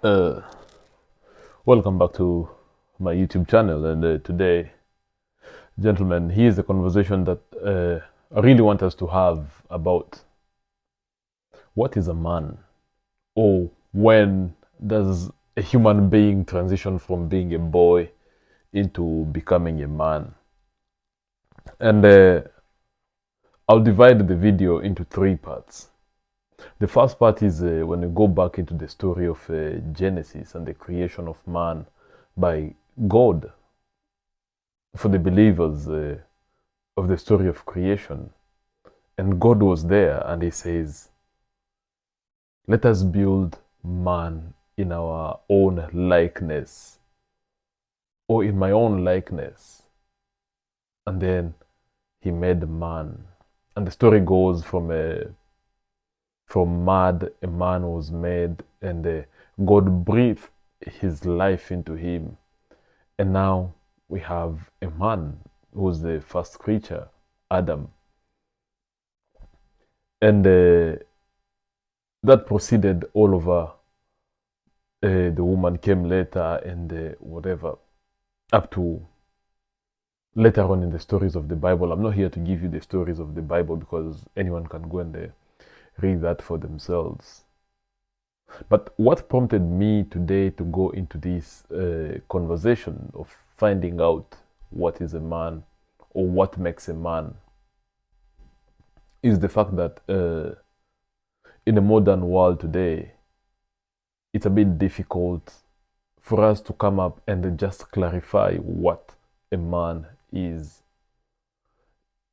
Uh, Welcome back to my YouTube channel. And today, gentlemen, here's a conversation that I really want us to have about what is a man, or when does a human being transition from being a boy into becoming a man. And I'll divide the video into three parts. The first part is when we go back into the story of Genesis and the creation of man by God for the believers of the story of creation. And God was there and he says, let us build man in our own likeness, or in my own likeness. And then he made man. And the story goes from mud, a man was made, and God breathed his life into him. And now we have a man who's the first creature, Adam. And that proceeded all over. The woman came later, and whatever, up to later on in the stories of the Bible. I'm not here to give you the stories of the Bible because anyone can go and read that for themselves. But what prompted me today to go into this conversation of finding out what is a man or what makes a man is the fact that in a modern world today, it's a bit difficult for us to come up and just clarify what a man is.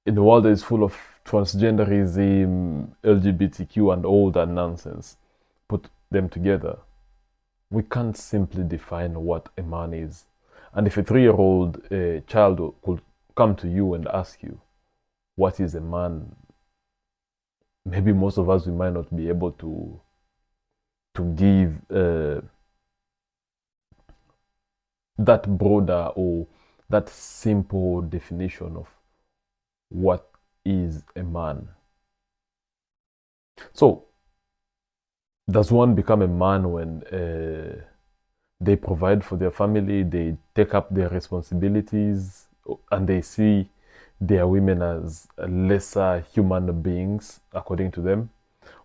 In a world that is full of transgenderism, LGBTQ, and all that nonsense, put them together, we can't simply define what a man is. And if a 3-year-old child could come to you and ask you, what is a man? Maybe most of us, we might not be able to give that broader or that simple definition of what is a man. So, does one become a man when they provide for their family, they take up their responsibilities, and they see their women as lesser human beings according to them?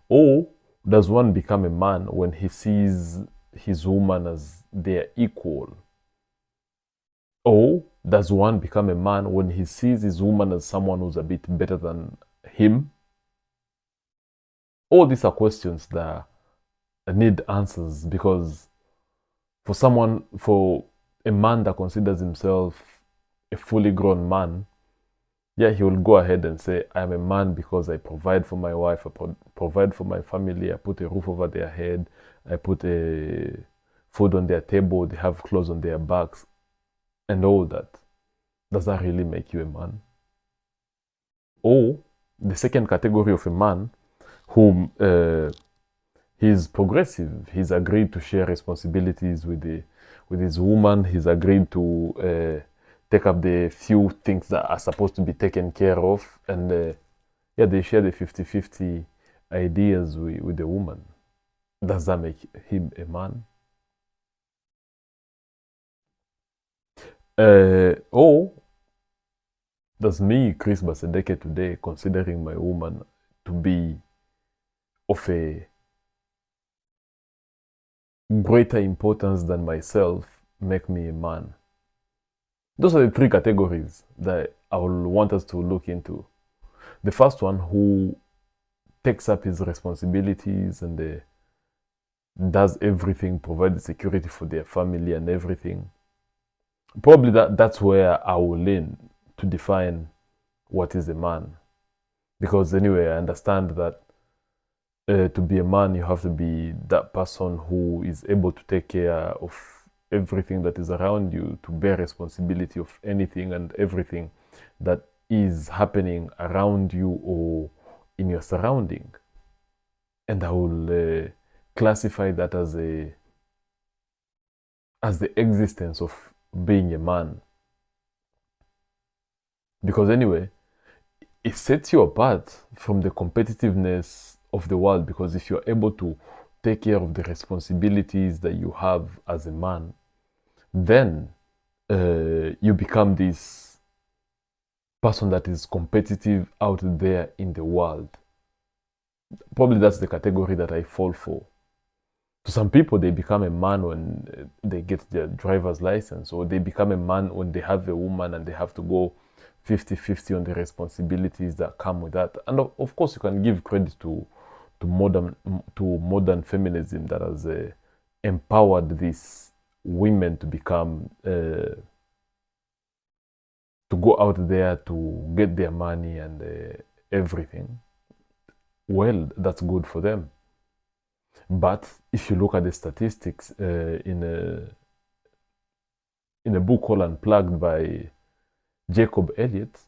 Or does one become a man when he sees his woman as their equal? Or does one become a man when he sees his woman as someone who's a bit better than him? All these are questions that need answers, because for a man that considers himself a fully grown man, yeah, he will go ahead and say, I'm a man because I provide for my wife, I provide for my family, I put a roof over their head, I put a food on their table, they have clothes on their backs, and all that. Does that really make you a man? Or the second category of a man whom he's progressive, he's agreed to share responsibilities with his woman, he's agreed to take up the few things that are supposed to be taken care of, and yeah, they share the 50-50 ideas with the woman. Does that make him a man? Or does me, Chris Basedeke, today, considering my woman to be of a greater importance than myself, make me a man? Those are the three categories that I will want us to look into. The first one, who takes up his responsibilities and does everything, provides security for their family and everything. Probably that's where I will lean to define what is a man. Because anyway, I understand that to be a man, you have to be that person who is able to take care of everything that is around you, to bear responsibility of anything and everything that is happening around you or in your surrounding. And I will classify that as the existence of being a man. Because anyway, it sets you apart from the competitiveness of the world, because if you're able to take care of the responsibilities that you have as a man, then you become this person that is competitive out there in the world. Probably that's the category that I fall for. To some people, they become a man when they get their driver's license, or they become a man when they have a woman and they have to go 50-50 on the responsibilities that come with that. And of course, you can give credit to modern feminism that has empowered these women to become to go out there to get their money and everything. Well, that's good for them. But if you look at the statistics in a book called Unplugged by Jacob Elliott,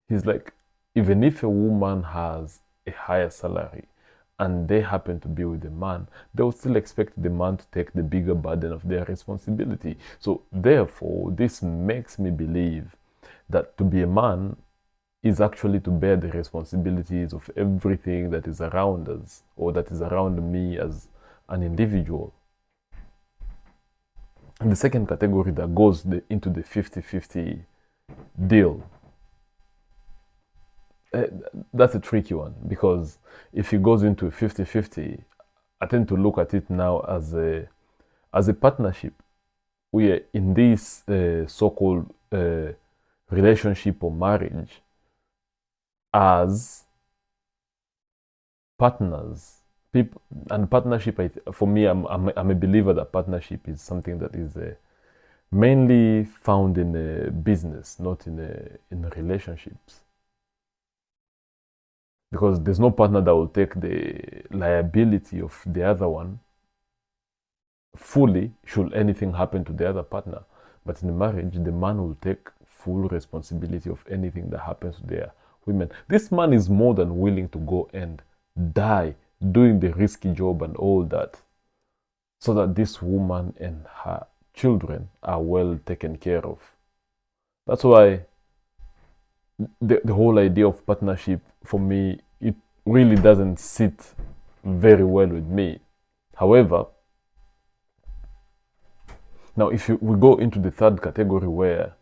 he's like, even if a woman has a higher salary and they happen to be with a man, they will still expect the man to take the bigger burden of their responsibility. So therefore, this makes me believe that to be a man is actually to bear the responsibilities of everything that is around us, or that is around me as an individual. And the second category that goes into the 50-50 deal, that's a tricky one, because if it goes into a 50-50, I tend to look at it now as a partnership. We are in this so-called relationship or marriage as partners. People and partnership, for me, I'm a believer that partnership is something that is mainly found in a business, not in relationships. Because there's no partner that will take the liability of the other one fully should anything happen to the other partner. But in a marriage, the man will take full responsibility of anything that happens to their women. This man is more than willing to go and die doing the risky job and all that, so that this woman and her children are well taken care of. That's why the whole idea of partnership, for me, it really doesn't sit very well with me. However, now if we go into the third category, where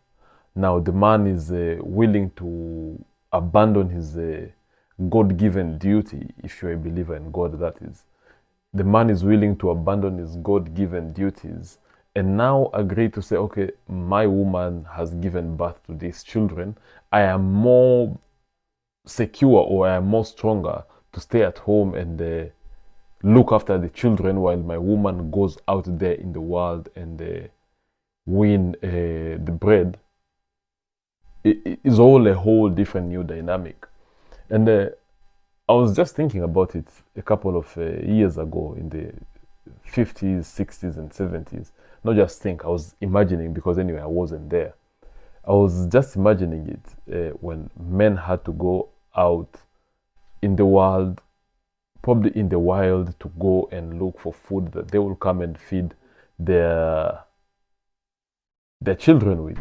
now the man is willing to abandon his God-given duty, if you're a believer in God, that is. The man is willing to abandon his God-given duties and now agree to say, okay, my woman has given birth to these children. I am more secure, or I am more stronger to stay at home and look after the children while my woman goes out there in the world and win the bread. It is all a whole different new dynamic. And I was just thinking about it a couple of years ago, in the 50s, 60s, and 70s. Not just think, I was imagining, because anyway, I wasn't there. I was just imagining it when men had to go out in the world, probably in the wild, to go and look for food that they will come and feed their children with.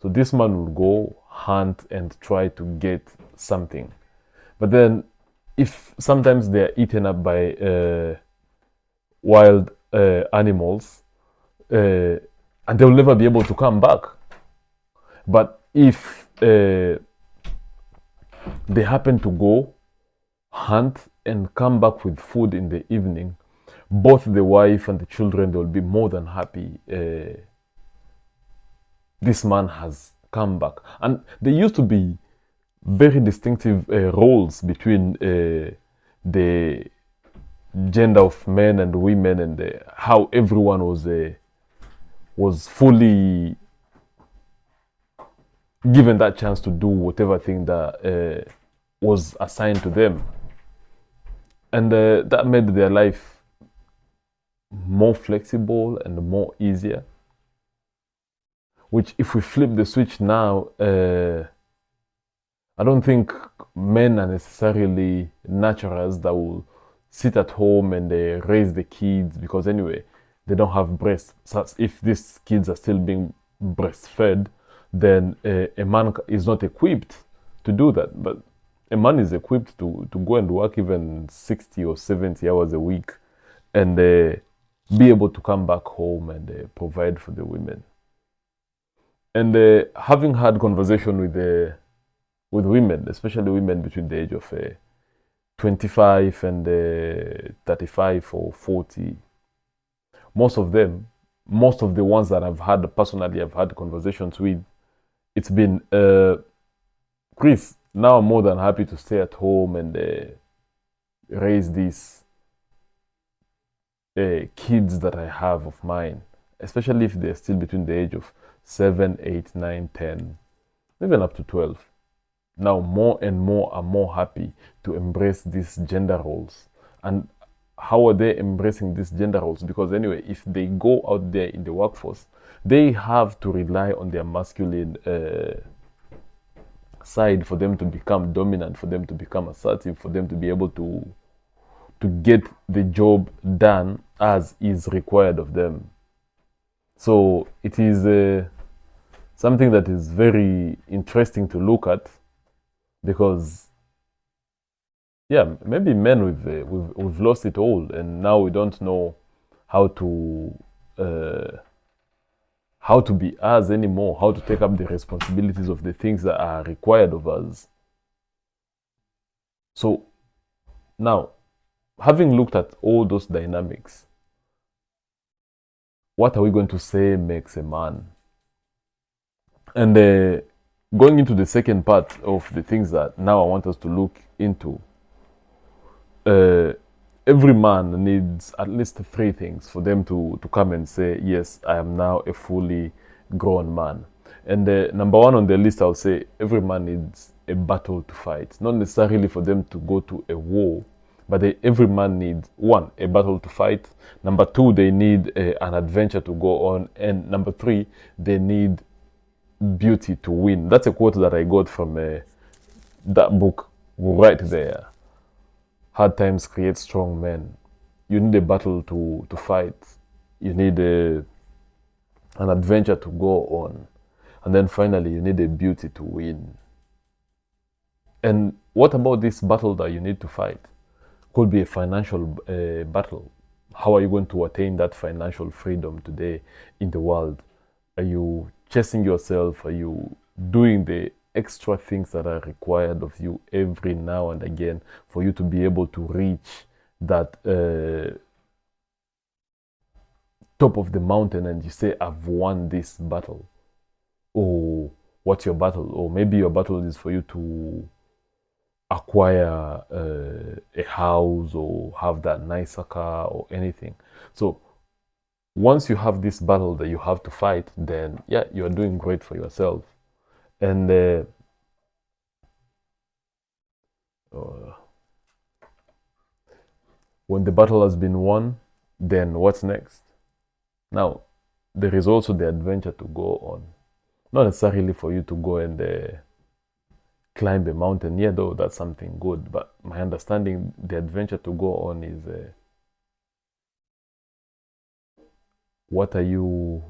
So this man will go hunt and try to get something. But then, if sometimes they're eaten up by wild animals, and they'll never be able to come back. But if they happen to go hunt and come back with food in the evening, both the wife and the children, they'll be more than happy. This man has come back. And there used to be very distinctive roles between the gender of men and women, and how everyone was fully given that chance to do whatever thing that was assigned to them. And that made their life more flexible and more easier. Which, if we flip the switch now, I don't think men are necessarily naturals that will sit at home and raise the kids, because anyway, they don't have breasts. So if these kids are still being breastfed, then a man is not equipped to do that. But a man is equipped to go and work even 60 or 70 hours a week and be able to come back home and provide for the women. And having had conversation with women, especially women between the age of 25 and 35 or 40, most of them, most of the ones that I've had personally, I've had conversations with, it's been, Chris, now I'm more than happy to stay at home and raise these kids that I have of mine, especially if they're still between the age of 7, 8, 9, 10, even up to 12. Now more and more are more happy to embrace these gender roles. And how are they embracing these gender roles? Because anyway, if they go out there in the workforce, they have to rely on their masculine side for them to become dominant, for them to become assertive, for them to be able to get the job done as is required of them. So it is something that is very interesting to look at, because yeah, maybe men we've lost it all, and now we don't know how to uh, how to be us anymore, how to take up the responsibilities of the things that are required of us. So now, having looked at all those dynamics, what are we going to say makes a man? And going into the second part of the things that now I want us to look into, uh, every man needs at least three things for them to come and say, yes, I am now a fully grown man. And number one on the list, I'll say every man needs a battle to fight. Not necessarily for them to go to a war, but every man needs, one, a battle to fight. Number two, they need an adventure to go on. And number three, they need beauty to win. That's a quote that I got from that book right there. Hard times create strong men. You need a battle to fight. You need an adventure to go on. And then finally, you need a beauty to win. And what about this battle that you need to fight? Could be a financial battle. How are you going to attain that financial freedom today in the world? Are you chasing yourself? Are you doing the extra things that are required of you every now and again for you to be able to reach that top of the mountain and you say, I've won this battle? Or what's your battle? Or maybe your battle is for you to acquire a house or have that nicer car or anything. So once you have this battle that you have to fight, then yeah, you're doing great for yourself. And when the battle has been won, then what's next? Now, there is also the adventure to go on. Not necessarily for you to go and climb a mountain. Yeah, though that's something good. But my understanding, the adventure to go on is what are you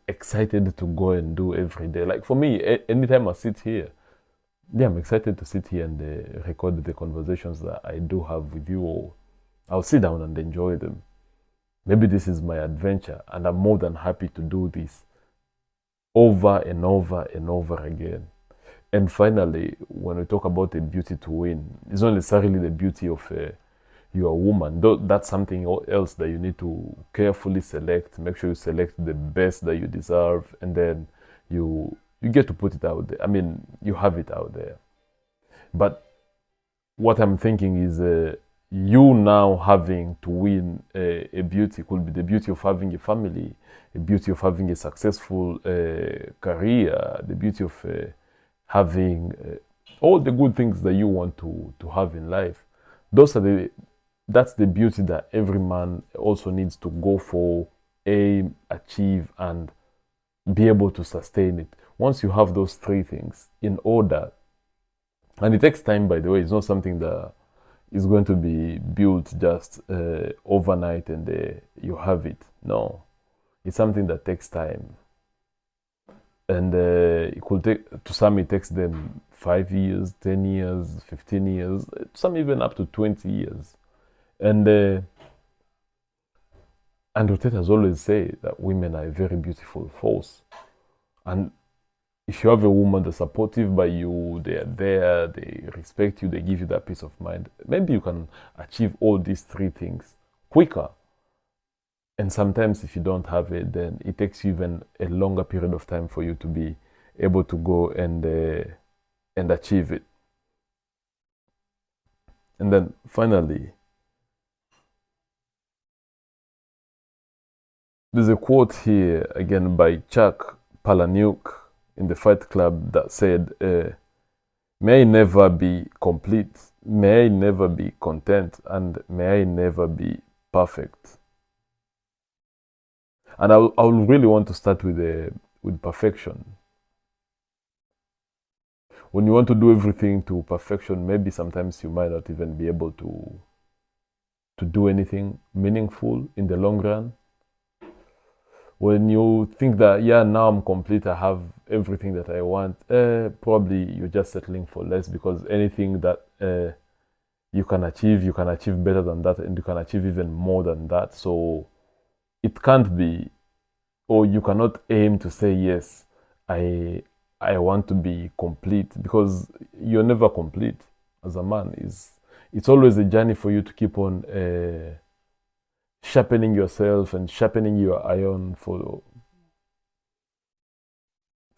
excited to go and do every day? Like for me, anytime I sit here, yeah, I'm excited to sit here and record the conversations that I do have with you all. I'll sit down and enjoy them. Maybe this is my adventure, and I'm more than happy to do this over and over and over again. And finally, when we talk about the beauty to win, it's not necessarily the beauty of you're a woman. Though that's something else that you need to carefully select. Make sure you select the best that you deserve, and then you get to put it out there. I mean, you have it out there. But what I'm thinking is you now having to win a beauty could be the beauty of having a family, the beauty of having a successful career, the beauty of having all the good things that you want to have in life. Those are that's the beauty that every man also needs to go for, aim, achieve, and be able to sustain it. Once you have those three things in order, and it takes time, by the way, it's not something that is going to be built just overnight and you have it. No, it's something that takes time. And it could take, to some, it takes them 5 years, 10 years, 15 years, some even up to 20 years. And Andrew Tate has always said that women are a very beautiful force. And if you have a woman that's supportive by you, they are there, they respect you, they give you that peace of mind, maybe you can achieve all these three things quicker. And sometimes if you don't have it, then it takes you even a longer period of time for you to be able to go and achieve it. And then finally, there's a quote here again by Chuck Palahniuk in the Fight Club that said, may I never be complete, may I never be content, and may I never be perfect. And I would really want to start with perfection. When you want to do everything to perfection, maybe sometimes you might not even be able to do anything meaningful in the long run. When you think that, yeah, now I'm complete, I have everything that I want, probably you're just settling for less, because anything that you can achieve better than that, and you can achieve even more than that. So it can't be, or you cannot aim to say, yes, I want to be complete, because you're never complete as a man. It's always a journey for you to keep on sharpening yourself and sharpening your iron for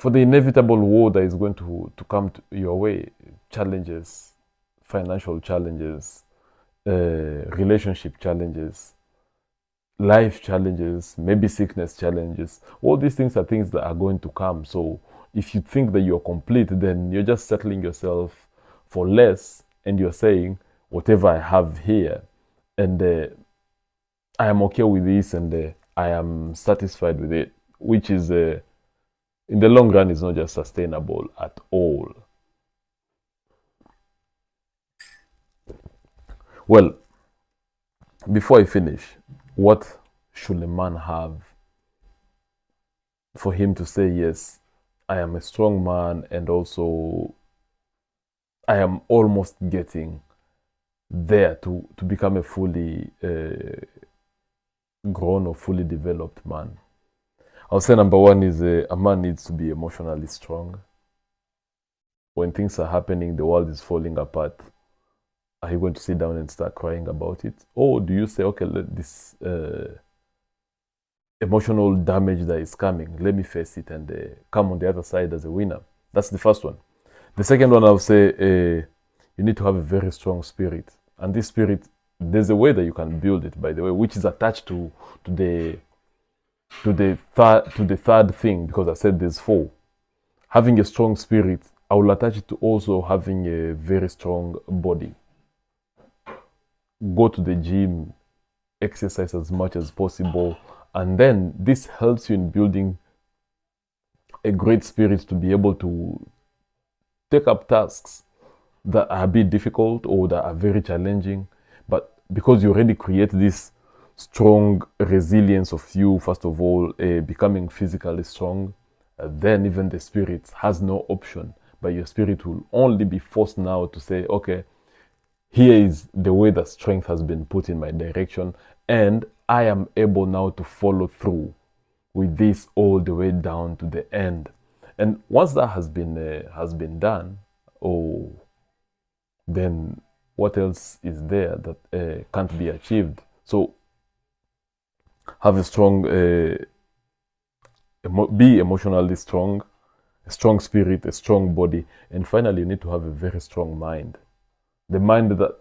the inevitable war that is going to come your way. Challenges, financial challenges, relationship challenges, life challenges, maybe sickness challenges. All these things are things that are going to come. So if you think that you're complete, then you're just settling yourself for less, and you're saying, whatever I have here, and I am okay with this, and I am satisfied with it, which is, in the long run, is not just sustainable at all. Well, before I finish, what should a man have for him to say, yes, I am a strong man, and also I am almost getting there to become a fully grown or fully developed man? I'll say number one is a man needs to be emotionally strong. When things are happening, the world is falling apart, are you going to sit down and start crying about it? Or do you say, okay, let this emotional damage that is coming, let me face it and come on the other side as a winner? That's the first one. The second one, I'll say, you need to have a very strong spirit. And this spirit, there's a way that you can build it, by the way, which is attached to the third thing, because I said there's four. Having a strong spirit, I will attach it to also having a very strong body. Go to the gym, exercise as much as possible, and then this helps you in building a great spirit to be able to take up tasks that are a bit difficult or that are very challenging. But because you already create this strong resilience of you, first of all, becoming physically strong, then even the spirit has no option, but your spirit will only be forced now to say, okay, here is the way that strength has been put in my direction, and I am able now to follow through with this all the way down to the end. And once that has been done, oh, then what else is there that can't be achieved? So have a strong, be emotionally strong, a strong spirit, a strong body, and finally you need to have a very strong mind. The mind that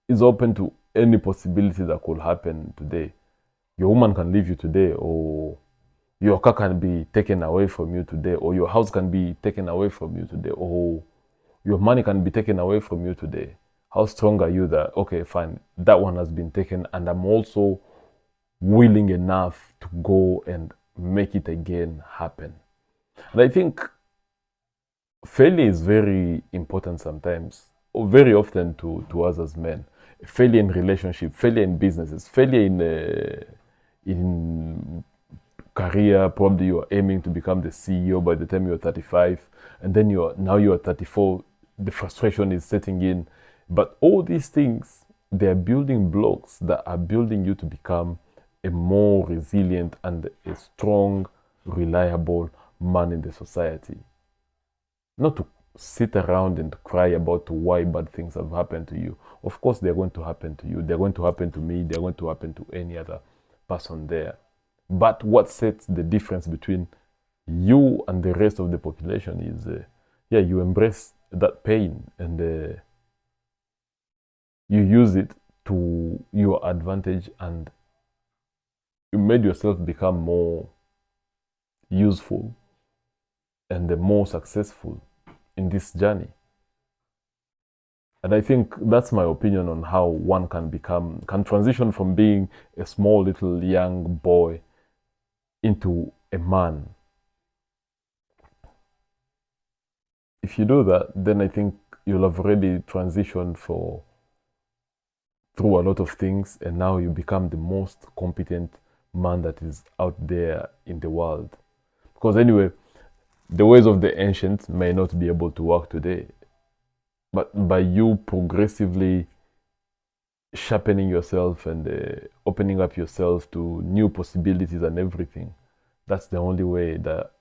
is open to any possibility that could happen today. Your woman can leave you today, or your car can be taken away from you today, or your house can be taken away from you today, or your money can be taken away from you today. How strong are you that, okay, fine, that one has been taken, and I'm also willing enough to go and make it again happen? And I think failure is very important sometimes, or very often to us as men. Failure in relationship, failure in businesses, failure in career. Probably you are aiming to become the CEO by the time you're 35, and then you're 34. the frustration is setting in. But all these things, they are building blocks that are building you to become a more resilient and a strong, reliable man in the society. Not to sit around and cry about why bad things have happened to you. Of course, they're going to happen to you. They're going to happen to me. They're going to happen to any other person there. But what sets the difference between you and the rest of the population is, yeah, you embrace that pain and you use it to your advantage, and you made yourself become more useful and more successful in this journey. And I think that's my opinion on how one can transition from being a small little young boy into a man. If you do that, then I think you'll have already transitioned through a lot of things, and now you become the most competent man that is out there in the world. Because anyway, the ways of the ancients may not be able to work today, but by you progressively sharpening yourself and opening up yourself to new possibilities and everything, that's the only way that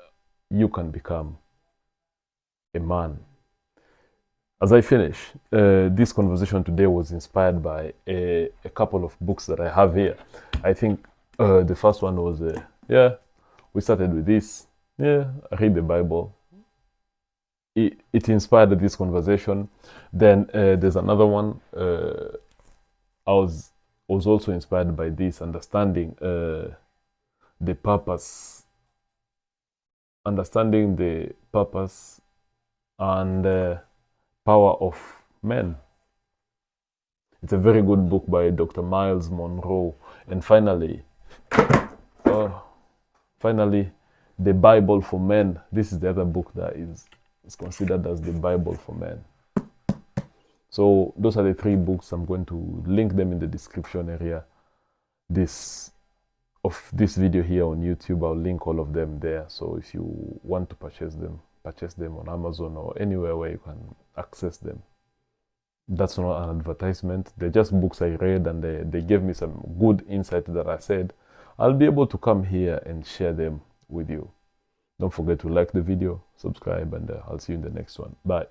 you can become a man. As I finish, this conversation today was inspired by a couple of books that I have here. I think the first one was, we started with this. I read the Bible. It inspired this conversation. Then there's another one. I was also inspired by this, understanding the purpose and power of men. It's a very good book by Dr. Miles Monroe. And finally, The Bible for Men. This is the other book that is considered as the Bible for men. So those are the three books. I'm going to link them in the description area. Of this video here on YouTube, I'll link all of them there. So if you want to purchase them on Amazon or anywhere where you can access them. That's not an advertisement. They're just books I read, and they gave me some good insight that I said I'll be able to come here and share them with you. Don't forget to like the video, subscribe, and I'll see you in the next one. Bye.